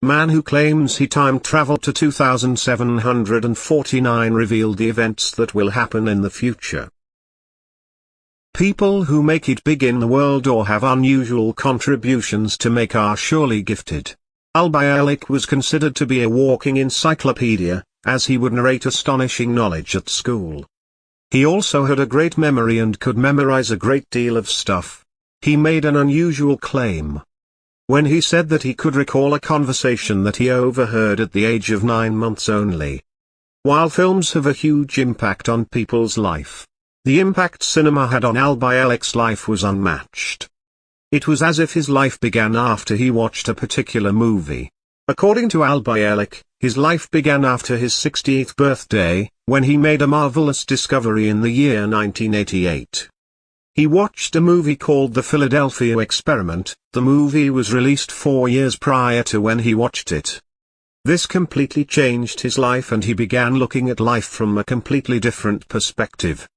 man who claims he time traveled to 2749 revealed the events that will happen in the future. People who make it big in the world or have unusual contributions to make are surely gifted. Al Bialik was considered to be a walking encyclopedia, as he would narrate astonishing knowledge at school. He also had a great memory and could memorize a great deal of stuff. He made an unusual claim when he said that he could recall a conversation that he overheard at the age of 9 months only. While films have a huge impact on people's life, the impact cinema had on Al Bialik's life was unmatched. It was as if his life began after he watched a particular movie. According to Al Bialik, his life began after his 60th birthday, when he made a marvelous discovery in the year 1988. He watched a movie called The Philadelphia Experiment. The movie was released 4 years prior to when he watched it. This completely changed his life and he began looking at life from a completely different perspective.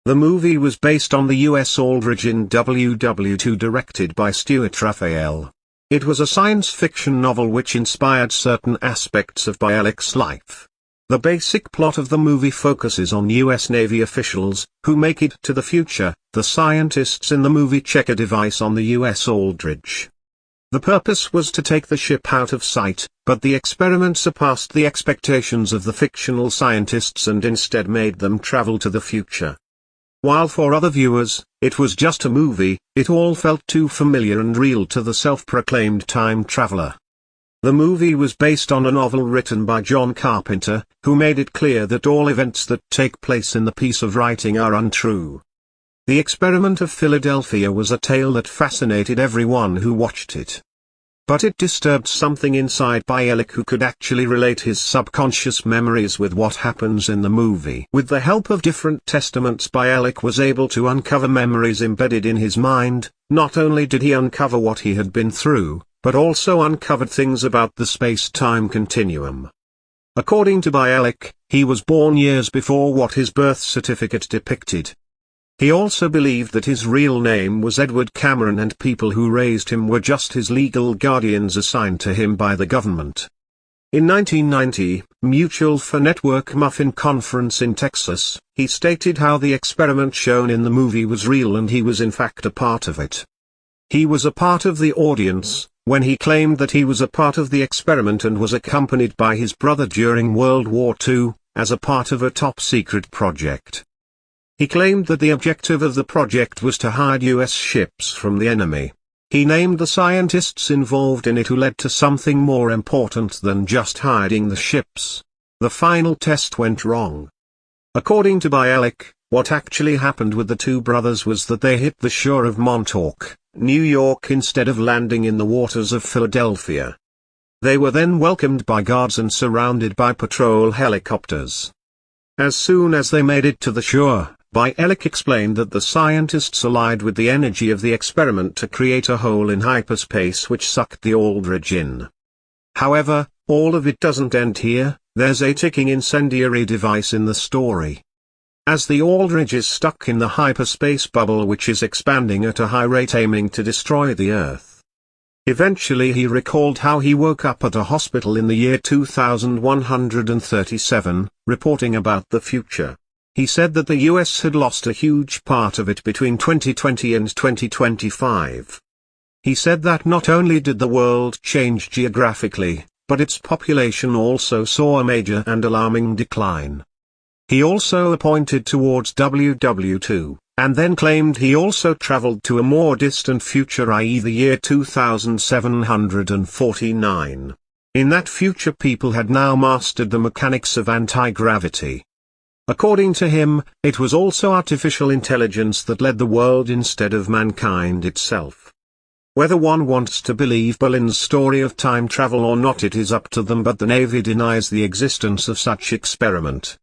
The movie was based on the U.S. Aldrich in WW2 directed by Stuart Raphael. It was a science fiction novel which inspired certain aspects of Bialik's life. The basic plot of the movie focuses on U.S. Navy officials, who make it to the future. The scientists in the movie check a device on the U.S. Aldrich. The purpose was to take the ship out of sight, but the experiment surpassed the expectations of the fictional scientists and instead made them travel to the future. While for other viewers, it was just a movie, it all felt too familiar and real to the self-proclaimed time traveler. The movie was based on a novel written by John Carpenter, who made it clear that all events that take place in the piece of writing are untrue. The Experiment of Philadelphia was a tale that fascinated everyone who watched it. But it disturbed something inside Bialik, who could actually relate his subconscious memories with what happens in the movie. With the help of different testaments, Bialik was able to uncover memories embedded in his mind. Not only did he uncover what he had been through, but also uncovered things about the space-time continuum. According to Bialik, he was born years before what his birth certificate depicted. He also believed that his real name was Edward Cameron and people who raised him were just his legal guardians assigned to him by the government. In 1990, Mutual for Network Muffin Conference in Texas, he stated how the experiment shown in the movie was real and he was in fact a part of it. He was a part of the audience when he claimed that he was a part of the experiment and was accompanied by his brother during World War II, as a part of a top-secret project. He claimed that the objective of the project was to hide U.S. ships from the enemy. He named the scientists involved in it who led to something more important than just hiding the ships. The final test went wrong. According to Bialik, what actually happened with the two brothers was that they hit the shore of Montauk, New York, instead of landing in the waters of Philadelphia. They were then welcomed by guards and surrounded by patrol helicopters. As soon as they made it to the shore, Bialik explained that the scientists allied with the energy of the experiment to create a hole in hyperspace which sucked the Aldrich in. However, all of it doesn't end here. There's a ticking incendiary device in the story. As the Aldrich is stuck in the hyperspace bubble which is expanding at a high rate aiming to destroy the Earth. Eventually he recalled how he woke up at a hospital in the year 2137, reporting about the future. He said that the US had lost a huge part of it between 2020 and 2025. He said that not only did the world change geographically, but its population also saw a major and alarming decline. He also pointed towards WW2, and then claimed he also traveled to a more distant future, i.e. the year 2749. In that future people had now mastered the mechanics of anti-gravity. According to him, it was also artificial intelligence that led the world instead of mankind itself. Whether one wants to believe Berlin's story of time travel or not, it is up to them, but the Navy denies the existence of such experiment.